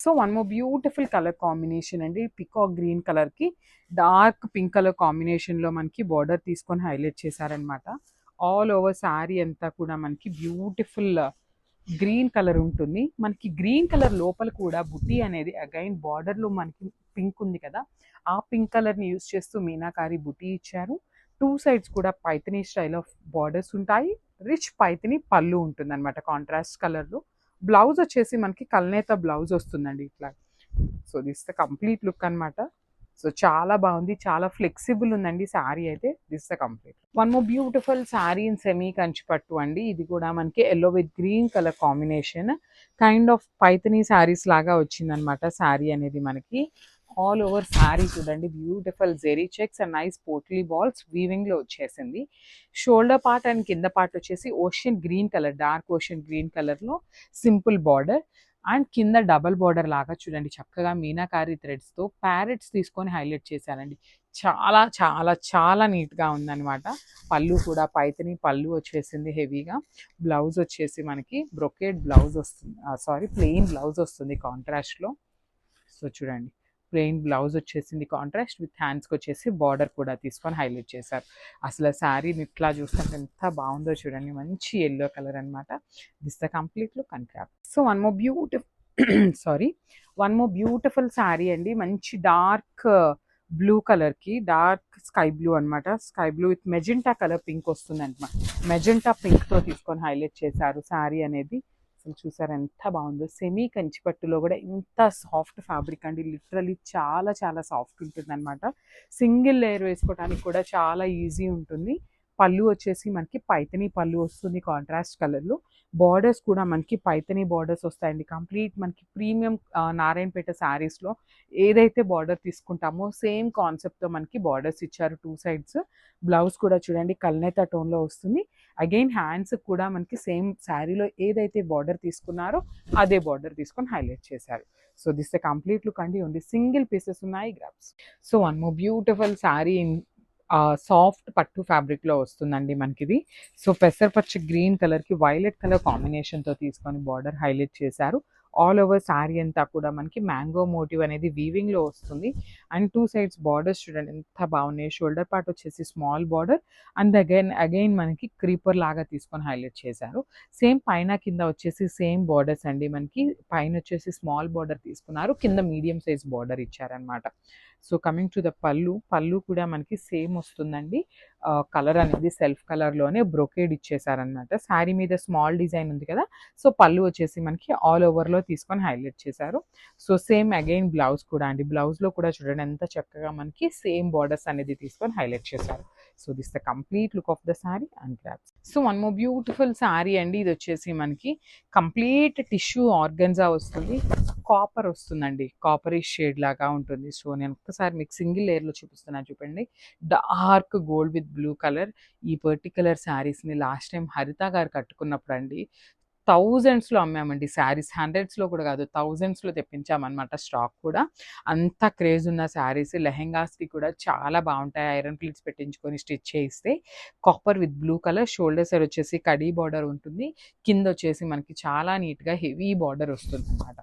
So one more beautiful colour combination అండి. Peacock green కలర్కి dark pink colour కాంబినేషన్లో మనకి బార్డర్ తీసుకొని హైలైట్ చేశారనమాట. ఆల్ ఓవర్ శారీ అంతా కూడా మనకి బ్యూటిఫుల్ గ్రీన్ కలర్ ఉంటుంది. మనకి గ్రీన్ కలర్ లోపల కూడా బుట్టి అనేది అగైన్ బార్డర్లో మనకి పింక్ ఉంది కదా, ఆ పింక్ కలర్ని యూజ్ చేస్తూ మీనాకారి బుట్టి ఇచ్చారు. టూ సైడ్స్ కూడా పైతనీ స్టైల్ ఆఫ్ బార్డర్స్ ఉంటాయి. రిచ్ పైతనీ పళ్ళు ఉంటుంది అనమాట కాంట్రాస్ట్ కలర్లో. బ్లౌజ్ వచ్చేసి మనకి కల్నేత బ్లౌజ్ వస్తుందండి ఇట్లా. So this the complete look అనమాట. సో చాలా బాగుంది, చాలా ఫ్లెక్సిబుల్ ఉందండి శారీ అయితే. This the complete one more beautiful sari in semi Kanchi పట్టు అండి. ఇది కూడా మనకి yellow with green colour combination, kind of Paithani saris లాగా వచ్చిందనమాట శారీ అనేది మనకి. ఆల్ ఓవర్ శారీ చూడండి, beautiful zari checks and nice potli balls weaving లో వచ్చేసింది. షోల్డర్ పార్ట్ అండ్ కింద పార్ట్ వచ్చేసి ocean green colour, dark ocean green colour లో సింపుల్ బార్డర్ అండ్ కింద డబల్ బార్డర్ లాగా చూడండి చక్కగా మీనాకారి థ్రెడ్స్ తో ప్యారెట్స్ తీసుకొని హైలైట్ చేశారండి. చాలా చాలా చాలా నీట్ గా ఉందన్నమాట. పళ్ళు కూడా పైతని పళ్ళు వచ్చేసింది హెవీగా. బ్లౌజ్ వచ్చేసి మనకి బ్రొకేడ్ బ్లౌజ్ వస్తుంది, సారీ ప్లెయిన్ బ్లౌజ్ వస్తుంది కాంట్రాస్ట్ లో. సో చూడండి ప్లెయిన్ బ్లౌజ్ వచ్చేసింది కాంట్రాస్ట్ విత్ హ్యాండ్స్కి వచ్చేసి బార్డర్ కూడా తీసుకొని హైలైట్ చేశారు. అసలు శారీని ఇట్లా చూస్తుంటే ఎంత బాగుందో చూడండి, మంచి ఎల్లో కలర్ అనమాట. This the complete look and crop. So one more beautiful sari అండి. మంచి డార్క్ బ్లూ కలర్కి డార్క్ స్కై బ్లూ అనమాట. Sky blue with magenta colour pink వస్తుంది అనమాట. మెజెంటా పింక్తో తీసుకొని హైలైట్ చేశారు శారీ అనేది. అసలు చూసారు ఎంత బాగుందో. సెమీ కంచిపట్టులో కూడా ఇంత సాఫ్ట్ ఫ్యాబ్రిక్ అండి, లిటరలీ చాలా చాలా సాఫ్ట్ ఉంటుంది అనమాట. సింగిల్ లేయర్ వేసుకోవడానికి కూడా చాలా ఈజీ ఉంటుంది. పళ్ళు వచ్చేసి మనకి పైతనీ పళ్ళు వస్తుంది కాంట్రాస్ట్ కలర్లో. బార్డర్స్ కూడా మనకి పైతనీ బార్డర్స్ వస్తాయండి. కంప్లీట్ మనకి ప్రీమియం నారాయణపేట శారీస్లో ఏదైతే బార్డర్ తీసుకుంటామో సేమ్ కాన్సెప్ట్తో మనకి బార్డర్స్ ఇచ్చారు టూ సైడ్స్. బ్లౌజ్ కూడా చూడండి కల్నేత టోన్లో వస్తుంది. అగైన్ హ్యాండ్స్ కూడా మనకి సేమ్ శారీలో ఏదైతే బార్డర్ తీసుకున్నారో అదే బార్డర్ తీసుకొని హైలైట్ చేశారు. So this the complete look అండి. ఓన్లీ సింగిల్ పీసెస్ ఉన్నాయి grasp. So one more beautiful sari in soft పట్టు ఫ్యాబ్రిక్లో వస్తుందండి మనకిది. సో పెసరపచ్చ గ్రీన్ కలర్కి వైలెట్ కలర్ కాంబినేషన్తో తీసుకొని బార్డర్ హైలైట్ చేశారు. ఆల్ ఓవర్ శారీ అంతా కూడా మనకి మ్యాంగో మోటివ్ అనేది వీవింగ్లో వస్తుంది. అండ్ టూ సైడ్స్ బార్డర్స్ చూడండి ఎంత బాగున్నాయి. షోల్డర్ పార్ట్ వచ్చేసి స్మాల్ బార్డర్ అండ్ అగైన్ మనకి క్రీపర్ లాగా తీసుకొని హైలైట్ చేశారు. సేమ్ పైన కింద వచ్చేసి సేమ్ బార్డర్స్ అండి మనకి. పైన వచ్చేసి స్మాల్ బార్డర్ తీసుకున్నారు, కింద మీడియం సైజ్ బార్డర్ ఇచ్చారనమాట. సో కమింగ్ టు ద పళ్ళు కూడా మనకి సేమ్ వస్తుందండి. కలర్ అనేది సెల్ఫ్ కలర్లోనే బ్రొకేడ్ ఇచ్చేసారనమాట. శారీ మీద స్మాల్ డిజైన్ ఉంది కదా, సో పళ్ళు వచ్చేసి మనకి ఆల్ ఓవర్లో తీసుకొని హైలైట్ చేశారు. సో సేమ్ అగైన్ బ్లౌజ్ కూడా అండి. బ్లౌజ్లో కూడా చూడండి ఎంత చక్కగా మనకి సేమ్ బార్డర్స్ అనేది తీసుకొని హైలైట్ చేశారు. So this the complete look of the sari and crops. So one more beautiful sari అండి. ఇది వచ్చేసి మనకి కంప్లీట్ టిష్యూ ఆర్గన్జా వస్తుంది. కాపర్ వస్తుందండి, కాపరిష్ షేడ్ లాగా ఉంటుంది. సో నేను ఒక్కసారి మీకు సింగిల్ లేయర్లో చూపిస్తున్నాను చూడండి. Dark gold with blue colour. ఈ పర్టికులర్ శారీస్ని లాస్ట్ టైం హరిత గారు కట్టుకున్నప్పుడు అండి థౌజండ్స్లో అమ్మామండి శారీస్. హండ్రెడ్స్లో కూడా కాదు, థౌజండ్స్లో తెప్పించామన్నమాట స్టాక్ కూడా. అంత క్రేజ్ ఉన్న శారీస్. లెహెంగాస్కి కూడా చాలా బాగుంటాయి ఐరన్ ప్లీట్స్ పెట్టించుకొని స్టిచ్ చేయిస్తే. Copper with blue colour. Shoulder side వచ్చేసి కడీ బార్డర్ ఉంటుంది, కింద వచ్చేసి మనకి చాలా నీట్గా హెవీ బార్డర్ వస్తుంది అనమాట.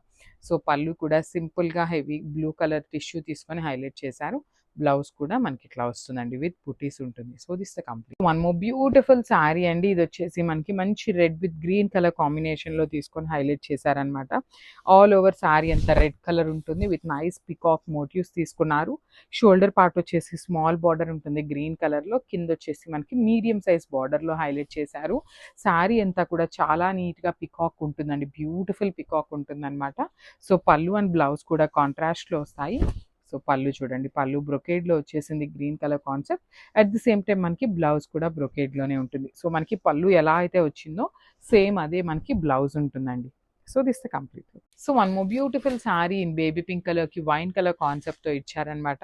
సో పళ్ళు కూడా సింపుల్గా హెవీ బ్లూ కలర్ టిష్యూ తీసుకొని హైలైట్ చేశారు. బ్లౌజ్ కూడా మనకి ఇట్లా వస్తుందండి విత్ బుటీస్ ఉంటుంది. So this the complete one more beautiful sari అండి. ఇది వచ్చేసి మనకి మంచి రెడ్ విత్ గ్రీన్ కలర్ కాంబినేషన్లో తీసుకొని హైలైట్ చేశారనమాట. ఆల్ ఓవర్ శారీ అంతా రెడ్ కలర్ ఉంటుంది విత్ నైస్ పికాక్ మోటివ్స్ తీసుకున్నారు. షోల్డర్ పార్ట్ వచ్చేసి స్మాల్ బార్డర్ ఉంటుంది గ్రీన్ కలర్లో, కింద వచ్చేసి మనకి మీడియం సైజ్ బార్డర్లో హైలైట్ చేశారు. శారీ అంతా కూడా చాలా నీట్గా పికాక్ ఉంటుందండి, బ్యూటిఫుల్ పికాక్ ఉంటుందన్నమాట. సో పళ్ళు అండ్ బ్లౌజ్ కూడా కాంట్రాస్ట్లో వస్తాయి. సో పళ్ళు చూడండి, పళ్ళు బ్రొకేడ్లో వచ్చేసింది green colour concept. At the same time మనకి బ్లౌజ్ కూడా బ్రొకేడ్లోనే ఉంటుంది. సో మనకి పళ్ళు ఎలా అయితే వచ్చిందో సేమ్ అదే మనకి బ్లౌజ్ ఉంటుందండి. So this the complete look. So one more beautiful sari in baby pink కలర్కి వైన్ కలర్ కాన్సెప్ట్తో ఇచ్చారనమాట.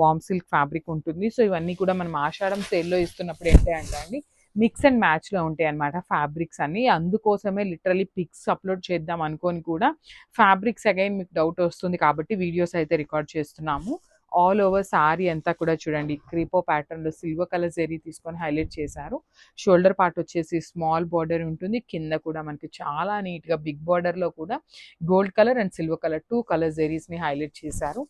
వామ్ సిల్క్ ఫ్యాబ్రిక్ ఉంటుంది. సో ఇవన్నీ కూడా మనం ఆషాఢం సేల్లో ఇస్తున్నప్పుడు ఏంటంటే అండి మిక్స్ అండ్ మ్యాచ్లో ఉంటాయి అనమాట ఫ్యాబ్రిక్స్ అన్ని. అందుకోసమే లిటరలీ పిక్స్ అప్లోడ్ చేద్దాం అనుకొని కూడా ఫ్యాబ్రిక్స్ అగైన్ మీకు డౌట్ వస్తుంది కాబట్టి వీడియోస్ అయితే రికార్డ్ చేస్తున్నాము. ఆల్ ఓవర్ సారీ అంతా కూడా చూడండి క్రీపో ప్యాటర్న్లో సిల్వర్ కలర్ జరీ తీసుకొని హైలైట్ చేశారు. షోల్డర్ పార్ట్ వచ్చేసి స్మాల్ బార్డర్ ఉంటుంది. కింద కూడా మనకి చాలా నీట్గా బిగ్ బార్డర్లో కూడా gold colour and silver colour 2 colour జరీస్ని హైలైట్ చేశారు.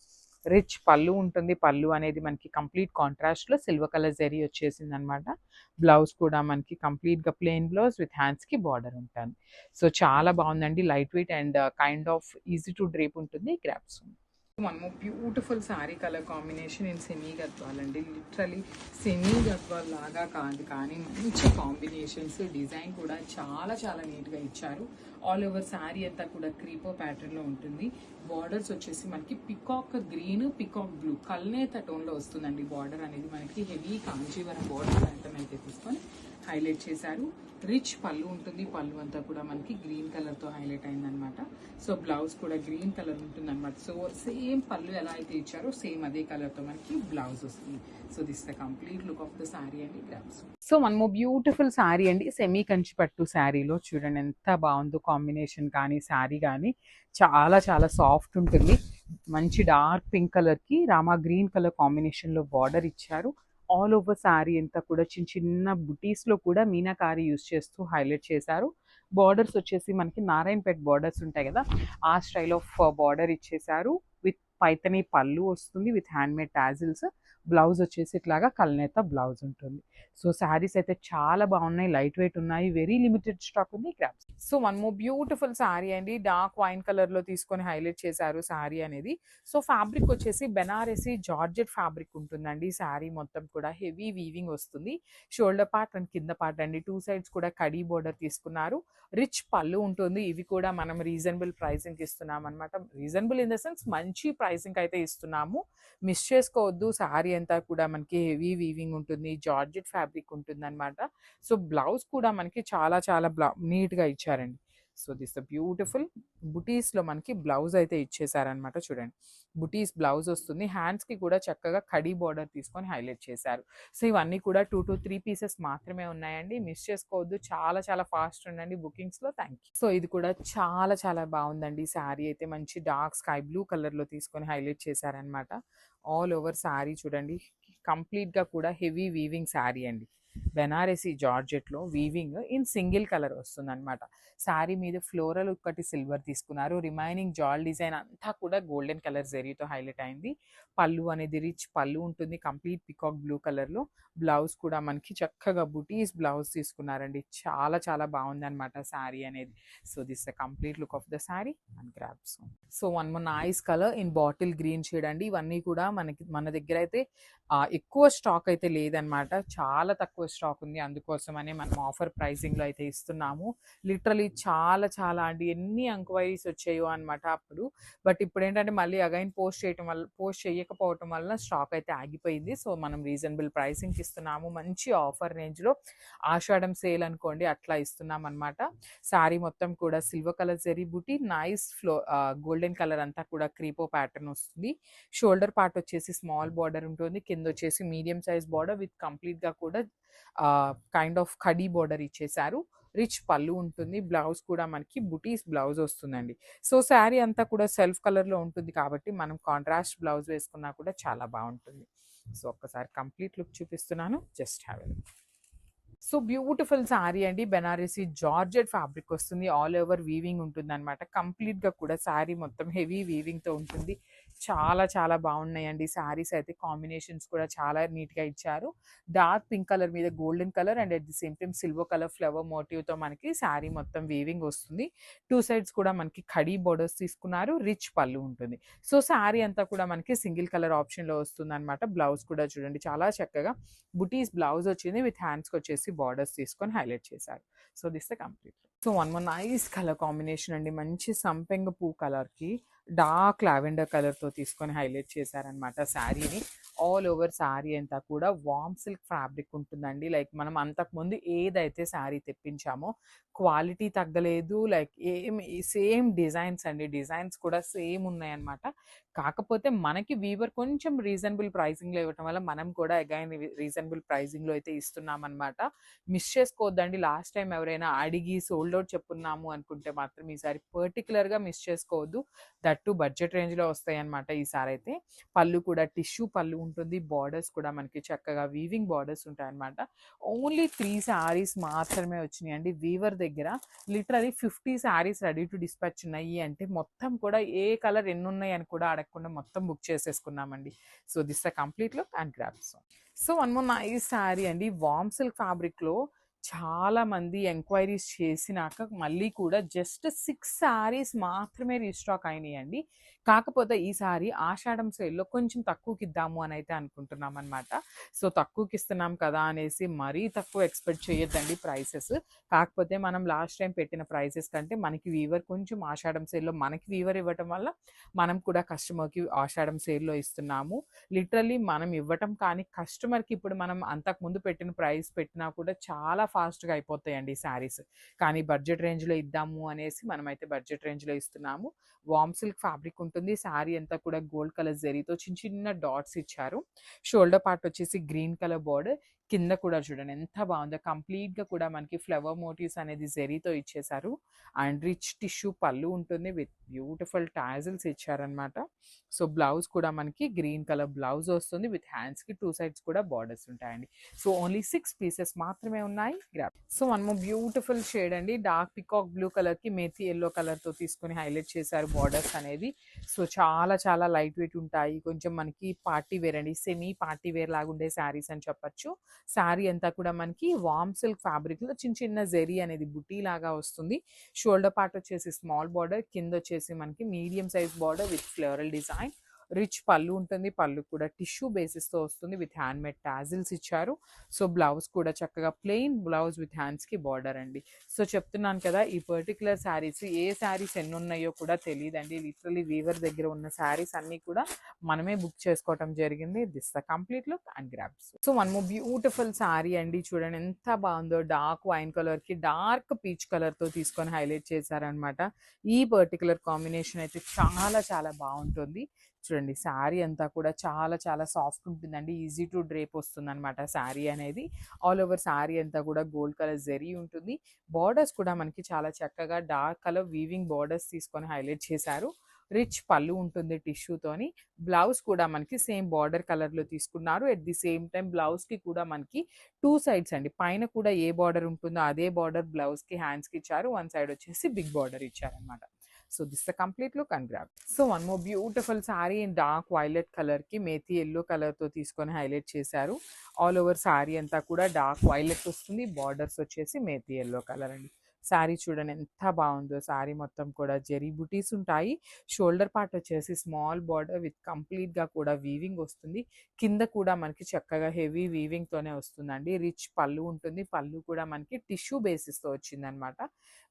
రిచ్ పళ్ళు ఉంటుంది. పళ్ళు అనేది మనకి కంప్లీట్ కాంట్రాస్ట్లో సిల్వర్ కలర్ జరీ వచ్చేసింది అనమాట. బ్లౌజ్ కూడా మనకి కంప్లీట్గా ప్లెయిన్ బ్లౌజ్ విత్ హ్యాండ్స్కి బార్డర్ ఉంటుంది. సో చాలా బాగుందండి. Light weight and kind of easy to drape ఉంటుంది. గ్రాప్స్ మనము beautiful sari colour combination in semi Gadwal అండి. లిటరలీ సెమీ గద్వాల్ లాగా కాదు కానీ మంచి కాంబినేషన్స్, డిజైన్ కూడా చాలా చాలా నీట్గా ఇచ్చారు. ఆల్ ఓవర్ శారీ అంతా కూడా క్రీపో ప్యాటర్న్లో ఉంటుంది. బార్డర్స్ వచ్చేసి మనకి పికాక్ గ్రీన్, పికాక్ బ్లూ కల్నేత టోన్లో వస్తుందండి. బార్డర్ అనేది మనకి హెవీ కాంచీవరం బార్డర్ ప్యాటర్న్ అయితే తీసుకొని హైలైట్ చేశారు. రిచ్ పళ్ళు ఉంటుంది. పళ్ళు అంతా కూడా మనకి గ్రీన్ కలర్తో హైలైట్ అయిందనమాట. సో బ్లౌజ్ కూడా గ్రీన్ కలర్ ఉంటుంది అనమాట. సో సేమ్ పళ్ళు ఎలా అయితే ఇచ్చారో సేమ్ అదే కలర్తో మనకి బ్లౌజ్ వస్తుంది. So this the complete look of the sari అండి. గ్రామ్స్ సో మనము బ్యూటిఫుల్ శారీ అండి. సెమీ కంచి పట్టు శారీలో చూడండి ఎంత బాగుందో కాంబినేషన్ కానీ శారీ కానీ చాలా చాలా సాఫ్ట్ ఉంటుంది. మంచి డార్క్ పింక్ కలర్కి రామా గ్రీన్ కలర్ కాంబినేషన్లో బార్డర్ ఇచ్చారు. ఆల్ ఓవర్ శారీ అంతా కూడా చిన్న చిన్న బుటీస్లో కూడా మీనాకారి యూస్ చేస్తూ హైలైట్ చేశారు. బార్డర్స్ వచ్చేసి మనకి నారాయణపేట్ బార్డర్స్ ఉంటాయి కదా, ఆ స్టైల్ ఆఫ్ బార్డర్ ఇచ్చేసారు. విత్ పైతని పళ్ళు వస్తుంది విత్ హ్యాండ్మేడ్ టాజిల్స్. బ్లౌజ్ వచ్చేసి ఇట్లాగా కల్నేత బ్లౌజ్ ఉంటుంది. సో శారీస్ అయితే చాలా బాగున్నాయి, లైట్ వెయిట్ ఉన్నాయి, వెరీ లిమిటెడ్ స్టాక్ ఉంది. గ్రాప్స్ సో మనము బ్యూటిఫుల్ శారీ అండి. డార్క్ వైన్ కలర్లో తీసుకొని హైలైట్ చేశారు శారీ అనేది. సో ఫ్యాబ్రిక్ వచ్చేసి బెనారసి జార్జెట్ ఫ్యాబ్రిక్ ఉంటుందండి. శారీ మొత్తం కూడా హెవీ వీవింగ్ వస్తుంది. షోల్డర్ పార్ట్ అండ్ కింద పార్ట్ అండి 2 సైడ్స్ కూడా కడీ బోర్డర్ తీసుకున్నారు. రిచ్ పళ్ళు ఉంటుంది. ఇవి కూడా మనం రీజనబుల్ ప్రైసింగ్ ఇస్తున్నాం అనమాట. రీజనబుల్ ఇన్ ద సెన్స్ మంచి ప్రైసింగ్ అయితే ఇస్తున్నాము. మిస్ చేసుకోవద్దు. శారీ అంతా కూడా మనకి హెవీ వీవింగ్ ఉంటుంది. జార్జెట్ ఫ్యాబ్రిక్ ఉంటుంది అనమాట. సో బ్లౌజ్ కూడా మనకి చాలా చాలా నీట్గా ఇచ్చారండి. సో దిస్ బ్యూటిఫుల్ బుటీస్లో మనకి బ్లౌజ్ అయితే ఇచ్చేసారనమాట. చూడండి బుటీస్ బ్లౌజ్ వస్తుంది. హ్యాండ్స్కి కూడా చక్కగా కడీ బార్డర్ తీసుకొని హైలైట్ చేశారు. సో ఇవన్నీ కూడా 2 to 3 పీసెస్ మాత్రమే ఉన్నాయండి. మిస్ చేసుకోవద్దు. చాలా చాలా ఫాస్ట్ ఉండండి బుకింగ్స్లో. Thank you. సో ఇది కూడా చాలా చాలా బాగుందండి. శారీ అయితే మంచి డార్క్ స్కై బ్లూ కలర్లో తీసుకొని హైలైట్ చేశారనమాట. ఆల్ ఓవర్ శారీ చూడండి కంప్లీట్గా కూడా హెవీ వీవింగ్ శారీ అండి. బెనారసి జార్జెట్లో వీవింగ్ ఇన్ సింగిల్ కలర్ వస్తుంది అనమాట. శారీ మీద ఫ్లోరల్ ఒక్కటి సిల్వర్ తీసుకున్నారు. రిమైనింగ్ జాల్ డిజైన్ అంతా కూడా గోల్డెన్ కలర్ జరీతో హైలైట్ అయింది. పళ్ళు అనేది రిచ్ పళ్ళు ఉంటుంది కంప్లీట్ పికాక్ బ్లూ కలర్లో. బ్లౌజ్ కూడా మనకి చక్కగా బుటీస్ బ్లౌజ్ తీసుకున్నారండి. చాలా చాలా బాగుంది అనమాట శారీ అనేది. So this the complete look of the sari and grasp. So one more nice colour in bottle green shade అండి. ఇవన్నీ కూడా మన దగ్గర అయితే ఎక్కువ స్టాక్ అయితే లేదనమాట. చాలా తక్కువ స్టాక్ ఉంది. అందుకోసమనే మనం ఆఫర్ ప్రైసింగ్లో అయితే ఇస్తున్నాము. లిటరలీ చాలా చాలా అండి ఎన్ని ఎంక్వైరీస్ వచ్చాయో అనమాట అప్పుడు. బట్ ఇప్పుడు ఏంటంటే మళ్ళీ అగైన్ పోస్ట్ చేయకపోవటం వల్ల స్టాక్ అయితే ఆగిపోయింది. సో మనం రీజనబుల్ ప్రైసింగ్కి ఇస్తున్నాము. మంచి ఆఫర్ రేంజ్లో ఆషాఢం సేల్ అనుకోండి అట్లా ఇస్తున్నాం అనమాట. శారీ మొత్తం కూడా సిల్వర్ కలర్ జరీ బుటీ నైస్ గోల్డెన్ కలర్ అంతా కూడా క్రీపో ప్యాటర్న్ వస్తుంది. షోల్డర్ పార్ట్ వచ్చేసి స్మాల్ బార్డర్ ఉంటుంది. కింద వచ్చేసి మీడియం సైజ్ బార్డర్ విత్ కంప్లీట్గా కూడా కైండ్ ఆఫ్ కడీ బార్డర్ ఇచ్చేసారు. రిచ్ పళ్ళు ఉంటుంది. బ్లౌజ్ కూడా మనకి బుటీస్ బ్లౌజ్ వస్తుందండి. సో శారీ అంతా కూడా సెల్ఫ్ కలర్లో ఉంటుంది కాబట్టి మనం కాంట్రాస్ట్ బ్లౌజ్ వేసుకున్నా కూడా చాలా బాగుంటుంది. సో ఒక్కసారి కంప్లీట్ లుక్ చూపిస్తున్నాను. Just have a look. So beautiful sari అండి. బెనారసి జార్జెట్ ఫ్యాబ్రిక్ వస్తుంది. ఆల్ ఓవర్ వీవింగ్ ఉంటుంది అనమాట. కంప్లీట్గా కూడా శారీ మొత్తం హెవీ వీవింగ్తో ఉంటుంది. చాలా చాలా బాగున్నాయండి శారీస్ అయితే. కాంబినేషన్స్ కూడా చాలా నీట్గా ఇచ్చారు. డార్క్ పింక్ కలర్ మీద golden colour and at the same time silver colour flower మోటివ్తో మనకి శారీ మొత్తం వీవింగ్ వస్తుంది. 2 సైడ్స్ కూడా మనకి ఖడీ బోర్డర్స్ తీసుకున్నారు. రిచ్ పళ్ళు ఉంటుంది. సో శారీ అంతా కూడా మనకి సింగిల్ కలర్ ఆప్షన్లో వస్తుంది అనమాట. బ్లౌజ్ కూడా చూడండి చాలా చక్కగా బుటీస్ బ్లౌజ్ వచ్చింది విత్ హ్యాండ్స్కి వచ్చేసి బార్డర్స్ తీసుకొని హైలైట్ చేశారు. So this the complete. So one more nice colour combination అండి. మంచి సంపెంగ పువ్వు కలర్కి డార్క్ లావెండర్ కలర్తో తీసుకొని హైలైట్ చేశారనమాట శారీని. ఆల్ ఓవర్ శారీ అంతా కూడా వామ్ సిల్క్ ఫ్యాబ్రిక్ ఉంటుందండి. లైక్ మనం అంతకుముందు ఏదైతే శారీ తెప్పించామో క్వాలిటీ తగ్గలేదు. లైక్ సేమ్ డిజైన్స్ అండి. డిజైన్స్ కూడా సేమ్ ఉన్నాయన్నమాట. కాకపోతే మనకి వీవర్ కొంచెం రీజనబుల్ ప్రైసింగ్‌లో ఇవ్వటం వల్ల మనం కూడా అగైన్ రీజనబుల్ ప్రైసింగ్‌లో అయితే ఇస్తున్నామన్నమాట. మిస్ చేసుకోవద్దండి. లాస్ట్ టైమ్ ఎవరైనా అడిగి సోల్డ్ ఔట్ చెప్పున్నాము అనుకుంటే మాత్రం ఈసారి పర్టిక్యులర్‌గా మిస్ చేసుకోవద్దు. దట్ టూ బడ్జెట్ రేంజ్‌లో వస్తాయన్నమాట ఈసారైతే. పళ్ళు కూడా టిష్యూ పళ్ళు ఉంటుంది. బార్డర్స్ కూడా మనకి చక్కగా వీవింగ్ బార్డర్స్ ఉంటాయన్నమాట. ఓన్లీ 3 శారీస్ మాత్రమే వచ్చినాయండి వీవర్ దగ్గర. Literally 50 saris ready to dispatch ఉన్నాయి అంటే మొత్తం కూడా ఏ కలర్ ఎన్నున్నాయి అని కూడా అడగకుండా మొత్తం బుక్ చేసేసుకున్నామండి. So this the complete look and grabs. So one more nice sari అండి. వామ్ సిల్క్ ఫ్యాబ్రిక్‌లో చాలా మంది ఎంక్వైరీస్ చేసినాక మళ్ళీ కూడా జస్ట్ 6 శారీస్ మాత్రమే రీస్టాక్ అయినాయండి. కాకపోతే ఈసారి ఆషాఢం సేల్‌లో కొంచెం తక్కువకిద్దాము అని అయితే అనుకుంటున్నామనమాట. సో తక్కువకిస్తున్నాం కదా అనేసి మరీ తక్కువ ఎక్స్‌పెక్ట్ చేయొద్దండి ప్రైసెస్. కాకపోతే మనం లాస్ట్ టైమ్ పెట్టిన ప్రైసెస్ కంటే మనకి వీవర్ కొంచెం ఆషాఢం సేల్‌లో మనకి వీవర్ ఇవ్వటం వల్ల మనం కూడా కస్టమర్‌కి ఆషాఢం సేల్‌లో ఇస్తున్నాము. లిటరల్లీ మనం ఇవ్వటం కానీ కస్టమర్‌కి ఇప్పుడు మనం అంతకుముందు పెట్టిన ప్రైస్ పెట్టినా కూడా చాలా ఫాస్ట్‌గా అయిపోతాయండి శారీస్. కానీ బడ్జెట్ రేంజ్‌లో ఇద్దాము అనేసి మనమైతే బడ్జెట్ రేంజ్‌లో ఇస్తున్నాము. వామ్ సిల్క్ ఫ్యాబ్రిక్ ఉంటుంది. శారీ అంతా కూడా గోల్డ్ కలర్ జరీతో చిన్న చిన్న డాట్స్ ఇచ్చారు. షోల్డర్ పార్ట్ వచ్చేసి గ్రీన్ కలర్ బోర్డర్. కింద కూడా చూడండి ఎంత బాగుందో. కంప్లీట్‌గా కూడా మనకి ఫ్లవర్ మోటివ్స్ అనేది జరీతో ఇచ్చేశారు. అండ్ రిచ్ టిష్యూ పళ్ళు ఉంటుంది విత్ బ్యూటిఫుల్ టాజిల్స్ ఇచ్చారనమాట. సో బ్లౌజ్ కూడా మనకి గ్రీన్ కలర్ బ్లౌజ్ వస్తుంది విత్ హ్యాండ్స్‌కి 2 సైడ్స్ కూడా బార్డర్స్ ఉంటాయండి. సో ఓన్లీ 6 పీసెస్ మాత్రమే ఉన్నాయి. Grab. So one more beautiful shade అండి. డార్క్ పికాక్ బ్లూ కలర్‌కి మేథీ యెల్లో కలర్‌తో తీసుకొని హైలైట్ చేశారు బార్డర్స్ అనేది. సో చాలా చాలా లైట్ వెయిట్ ఉంటాయి. కొంచెం మనకి పార్టీ వేర్ అండి. సెమీ పార్టీ వేర్ లాగా ఉండే శారీస్ అని చెప్పొచ్చు. శారీ అంతా కూడా మనకి వామ్ సిల్క్ ఫ్యాబ్రిక్‌లో చిన్న చిన్న జరీ అనేది బుటీ లాగా వస్తుంది. షోల్డర్ పార్ట్ వచ్చేసి స్మాల్ బార్డర్. కింద వచ్చేసి మనకి medium size border with floral design. Rich పళ్ళు ఉంటుంది. పళ్ళు కూడా టిష్యూ బేసిస్‌తో వస్తుంది విత్ హ్యాండ్‌మేడ్ టాజిల్స్ ఇచ్చారు. సో బ్లౌజ్ కూడా చక్కగా ప్లెయిన్ బ్లౌజ్ విత్ హ్యాండ్స్‌కి బార్డర్ అండి. సో చెప్తున్నాను కదా ఈ పర్టిక్యులర్ శారీస్ ఏ శారీస్ ఎన్నున్నాయో కూడా తెలీదండి. లిటరల్లీ వీవర్ దగ్గర ఉన్న శారీస్ అన్నీ కూడా మనమే బుక్ చేసుకోవటం జరిగింది. This the complete look and grabs. So one more beautiful sari అండి. చూడండి ఎంత బాగుందో. డార్క్ వైన్ కలర్‌కి డార్క్ పీచ్ కలర్‌తో తీసుకొని హైలైట్ చేశారనమాట. ఈ పర్టిక్యులర్ కాంబినేషన్ అయితే చాలా చాలా బాగుంటుంది. చూడండి శారీ అంతా కూడా చాలా చాలా సాఫ్ట్ ఉంటుందండి. ఈజీ టు డ్రేప్ వస్తుందనమాట శారీ అనేది. ఆల్ ఓవర్ శారీ అంతా కూడా గోల్డ్ కలర్ జరీ ఉంటుంది. బార్డర్స్ కూడా మనకి చాలా చక్కగా డార్క్ కలర్ వీవింగ్ బార్డర్స్ తీసుకొని హైలైట్ చేశారు. రిచ్ పళ్ళు ఉంటుంది టిష్యూతోని. బ్లౌజ్ కూడా మనకి సేమ్ బార్డర్ కలర్‌లో తీసుకున్నారు. ఎట్ ది సేమ్ టైమ్ బ్లౌజ్‌కి కూడా మనకి 2 సైడ్స్ అండి. పైన కూడా ఏ బార్డర్ ఉంటుందో అదే బార్డర్ బ్లౌజ్‌కి హ్యాండ్స్‌కి ఇచ్చారు. వన్ సైడ్ వచ్చేసి బిగ్ బార్డర్ ఇచ్చారనమాట. So this the complete look and grab. So one more beautiful sari in dark violet కలర్‌కి మేథీ యెల్లో కలర్‌తో తీసుకొని హైలైట్ చేశారు. ఆల్ ఓవర్ శారీ అంతా కూడా డార్క్ వైలెట్ వస్తుంది. బార్డర్స్ వచ్చేసి మేథీ యెల్లో కలర్ అండి. శారీ చూడండి ఎంత బాగుందో. శారీ మొత్తం కూడా జరీ బుటీస్ ఉంటాయి. షోల్డర్ పార్ట్ వచ్చేసి స్మాల్ బార్డర్ విత్ కంప్లీట్‌గా కూడా వీవింగ్ వస్తుంది. కింద కూడా మనకి చక్కగా హెవీ వీవింగ్‌తోనే వస్తుందండి. రిచ్ పళ్ళు ఉంటుంది. పళ్ళు కూడా మనకి టిష్యూ బేసిస్‌తో వచ్చిందనమాట.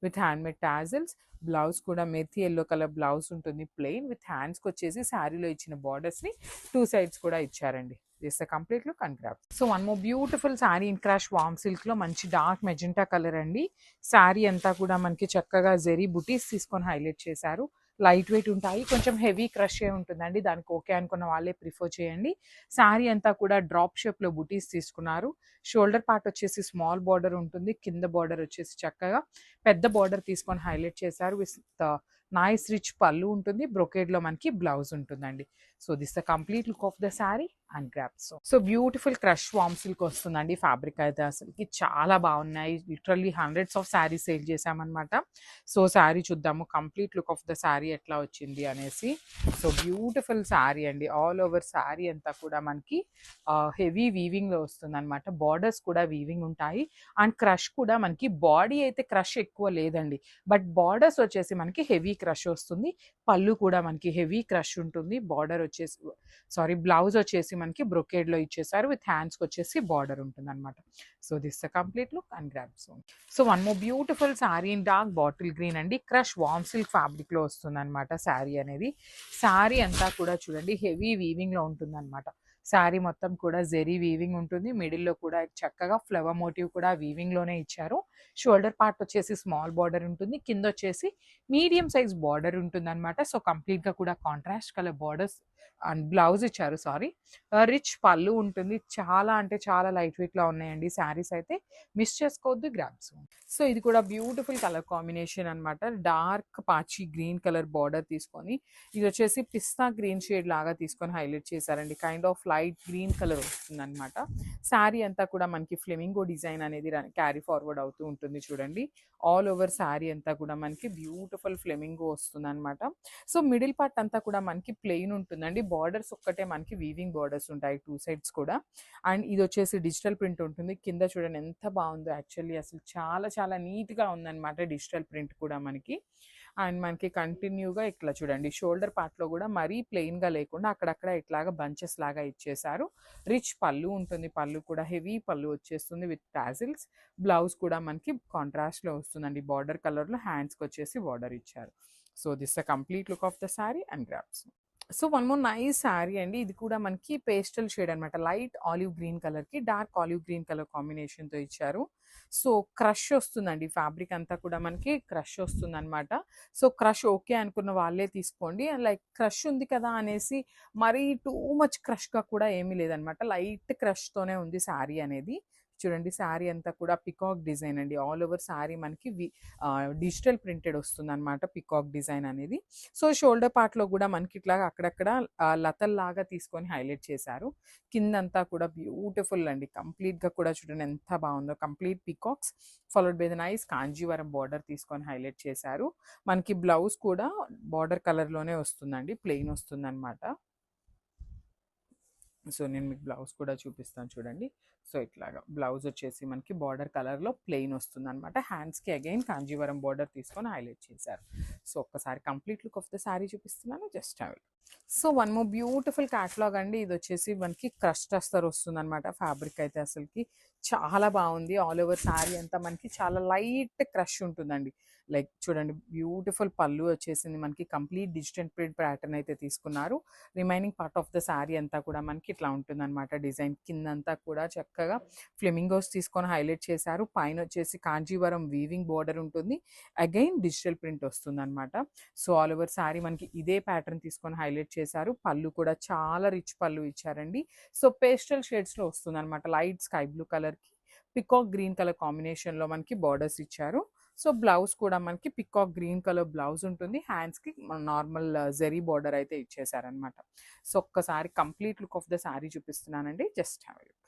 With handmade tassels. బ్లౌజ్ కూడా మెథీ యెల్లో కలర్ బ్లౌజ్ ఉంటుంది ప్లెయిన్ విత్ హ్యాండ్స్‌కి వచ్చేసి శారీలో ఇచ్చిన బార్డర్స్‌ని 2 సైడ్స్ కూడా ఇచ్చారండి. This the complete look and grab. So one more beautiful sari in crash warm సిల్క్‌లో మంచి డార్క్ మెజెంటా కలర్ అండి. శారీ అంతా కూడా మనకి చక్కగా జరీ బుటీస్ తీసుకొని హైలైట్ చేశారు. లైట్ వెయిట్ ఉంటాయి. కొంచెం హెవీ క్రష్ ఉంటుందండి. దానికి ఓకే అనుకున్న వాళ్ళే ప్రిఫర్ చేయండి. శారీ అంతా కూడా డ్రాప్ షేప్‌లో బుటీస్ తీసుకున్నారు. షోల్డర్ పార్ట్ వచ్చేసి స్మాల్ బార్డర్ ఉంటుంది. కింద బార్డర్ వచ్చేసి చక్కగా పెద్ద బార్డర్ తీసుకొని హైలైట్ చేశారు. విత్ నైస్ రిచ్ పళ్ళు ఉంటుంది. బ్రొకేడ్‌లో మనకి బ్లౌజ్ ఉంటుందండి. So this the complete look of the sari and grabs. So beautiful crush warm silk వస్తుందండి. ఫ్యాబ్రిక్ అయితే అసలుకి చాలా బాగున్నాయి. Literally hundreds of saris sale చేశామన్నమాట. సో శారీ చూద్దాము complete look of the sari ఎట్లా వచ్చింది అనేసి. సో బ్యూటిఫుల్ శారీ అండి. ఆల్ ఓవర్ శారీ అంతా కూడా మనకి హెవీ వీవింగ్‌లో వస్తుందన్నమాట. బార్డర్స్ కూడా వీవింగ్ ఉంటాయి. అండ్ క్రష్ కూడా మనకి బాడీ అయితే క్రష్ ఎక్కువ లేదండి. బట్ బార్డర్స్ వచ్చేసి మనకి హెవీ క్రష్ వస్తుంది. పళ్ళు కూడా మనకి హెవీ క్రష్ ఉంటుంది. బార్డర్ వచ్చేసి బ్లౌజ్ వచ్చేసి మనకి బ్రొకేడ్‌లో ఇచ్చేసారు. విత్ హ్యాండ్స్‌కి వచ్చేసి బార్డర్ ఉంటుందన్నమాట. So this the complete look and grab. So one more beautiful sari in dark bottle green అండి. క్రష్ వామ్ సిల్క్ ఫ్యాబ్రిక్‌లో వస్తుందన్నమాట శారీ అనేది. శారీ అంతా కూడా చూడండి హెవీ వీవింగ్‌లో ఉంటుందన్నమాట. శారీ మొత్తం కూడా జెరీ వీవింగ్ ఉంటుంది. మిడిల్‌లో కూడా చక్కగా ఫ్లవర్ మోటివ్ కూడా వీవింగ్‌లోనే ఇచ్చారు. షోల్డర్ పార్ట్ వచ్చేసి స్మాల్ బార్డర్ ఉంటుంది. కిందొచ్చేసి మీడియం సైజ్ బార్డర్ ఉంటుందనమాట. సో, కంప్లీట్‌గా కూడా contrast colour borders and blouse ఇచ్చారు సారీ. రిచ్ పళ్ళు ఉంటుంది. చాలా అంటే చాలా లైట్ వెయిట్‌లో ఉన్నాయండి శారీస్ అయితే. మిస్ చేసుకోవద్దు గ్రాబ్స్. సో, ఇది కూడా బ్యూటిఫుల్ కలర్ కాంబినేషన్ అనమాట. డార్క్ పాచి గ్రీన్ కలర్ బార్డర్ తీసుకొని ఇదొచ్చేసి పిస్తా గ్రీన్ షేడ్ లాగా తీసుకొని హైలైట్ చేశారండి. Kind of light green colour వస్తుందనమాట. శారీ అంతా కూడా మనకి ఫ్లెమింగో డిజైన్ అనేది క్యారీ ఫార్వర్డ్ అవుతూ ఉంటుంది చూడండి. ఆల్ ఓవర్ శారీ అంతా కూడా మనకి బ్యూటిఫుల్ ఫ్లెమింగో వస్తుందనమాట. సో, మిడిల్ పార్ట్ అంతా కూడా మనకి ప్లెయిన్ ఉంటుందండి. బార్డర్స్ ఒక్కటే మనకి వీవింగ్ బార్డర్స్ ఉంటాయి 2 సైడ్స్ కూడా. అండ్ ఇదొచ్చేసి డిజిటల్ ప్రింట్ ఉంటుంది. కింద చూడండి ఎంత బావుందో యాక్చువల్లీ అసలు చాలా చాలా నీట్‌గా ఉందనమాట డిజిటల్ ప్రింట్ కూడా మనకి. అండ్ మనకి కంటిన్యూగా ఇట్లా చూడండి షోల్డర్ పార్ట్‌లో గూడా మరీ ప్లెయిన్‌గా లేకుండా అక్కడక్కడ ఇట్లాగా బంచెస్ లాగా ఇచ్చేశారు. రిచ్ పళ్ళు ఉంటుంది. పళ్ళు కూడా హెవీ పళ్ళు వచ్చేస్తుంది విత్ టాజిల్స్. బ్లౌజ్ కూడా మనకి కాంట్రాస్ట్‌లో వస్తుందండి. బార్డర్ కలర్‌లో హ్యాండ్స్‌కొచ్చేసి బార్డర్ ఇచ్చారు. So, this the complete look of the sorry and grabs. So, one more nice sari అండి. ఇది కూడా మనకి పేస్టల్ షేడ్ అనమాట. లైట్ ఆలివ్ గ్రీన్ కలర్‌కి డార్క్ ఆలివ్ గ్రీన్ కలర్ కాంబినేషన్‌తో ఇచ్చారు. సో, క్రష్ వస్తుందండి. ఫ్యాబ్రిక్ అంతా కూడా మనకి క్రష్ వస్తుందనమాట. సో, క్రష్ ఓకే అనుకున్న వాళ్ళే తీసుకోండి. లైక్ క్రష్ ఉంది కదా అనేసి మరీ టూ మచ్ క్రష్‌గా కూడా ఏమీ లేదనమాట. లైట్ క్రష్‌తోనే ఉంది శారీ అనేది. చూడండి శారీ అంతా కూడా పికాక్ డిజైన్ అండి. ఆల్ ఓవర్ శారీ మనకి డిజిటల్ ప్రింటెడ్ వస్తుందనమాట పికాక్ డిజైన్ అనేది. సో, షోల్డర్ పార్ట్‌లో గూడా మనకి ఇట్లాగా అక్కడక్కడ లతల్లాగా తీసుకొని హైలైట్ చేశారు. కిందంతా కూడా బ్యూటిఫుల్ అండి. కంప్లీట్‌గా కూడా చూడండి ఎంత బావుందో. Complete peacocks followed by the nice Kanjeevaram border తీసుకొని హైలైట్ చేశారు. మనకి బ్లౌజ్ కూడా బార్డర్ కలర్‌లోనే వస్తుందండి. ప్లెయిన్ వస్తుందనమాట. సో, నేను మీకు బ్లౌజ్ కూడా చూపిస్తాను చూడండి. సో, ఇట్లాగా బ్లౌజ్ వచ్చేసి మనకి బార్డర్ కలర్‌లో ప్లెయిన్ వస్తుందనమాట. హ్యాండ్స్‌కి అగైన్ కాంజీవరం బార్డర్ తీసుకొని హైలైట్ చేశారు. సో, ఒక్కసారి complete look of the sari చూపిస్తున్నాను. Just have a look. So, one more beautiful catalogue అండి. ఇదొచ్చేసి మనకి క్రష్డ్ అస్తర్ వస్తుందనమాట. ఫ్యాబ్రిక్ అయితే అసలకి చాలా బావుంది. ఆల్ ఓవర్ శారీ అంతా మనకి చాలా లైట్ క్రష్ ఉంటుందండి. లైక్ చూడండి బ్యూటిఫుల్ పళ్ళు వచ్చేసింది. మనకి కంప్లీట్ డిజిటల్ ప్రింట్ ప్యాటర్న్ అయితే తీసుకున్నారు. Remaining part of the sari అంతా కూడా మనకి ఇట్లా ఉంటుందనమాట డిజైన్. కిందంతా కూడా చక్కగా ఫ్లెమింగోస్ తీసుకొని హైలైట్ చేశారు. పైన వచ్చేసి కాంజీవరం వీవింగ్ బోర్డర్ ఉంటుంది. అగైన్ డిజిటల్ ప్రింట్ వస్తుందనమాట. సో, ఆల్ ఓవర్ శారీ మనకి ఇదే ప్యాటర్న్ తీసుకొని హైలైట్ చేశారు. పళ్ళు కూడా చాలా రిచ్ పళ్ళు ఇచ్చారండి. సో, పేస్టల్ షేడ్స్‌లో వస్తుందనమాట. లైట్ స్కై బ్లూ కలర్‌కి పికాక్ గ్రీన్ కలర్ కాంబినేషన్‌లో మనకి బార్డర్స్ ఇచ్చారు. సో, బ్లౌజ్ కూడా మనకి పికాక్ గ్రీన్ కలర్ బ్లౌజ్ ఉంటుంది. హ్యాండ్స్‌కి నార్మల్ జెరీ బార్డర్ అయితే ఇచ్చేసారనమాట. సో, ఒక్కసారి complete look of the sari చూపిస్తున్నానండి. Just have a look.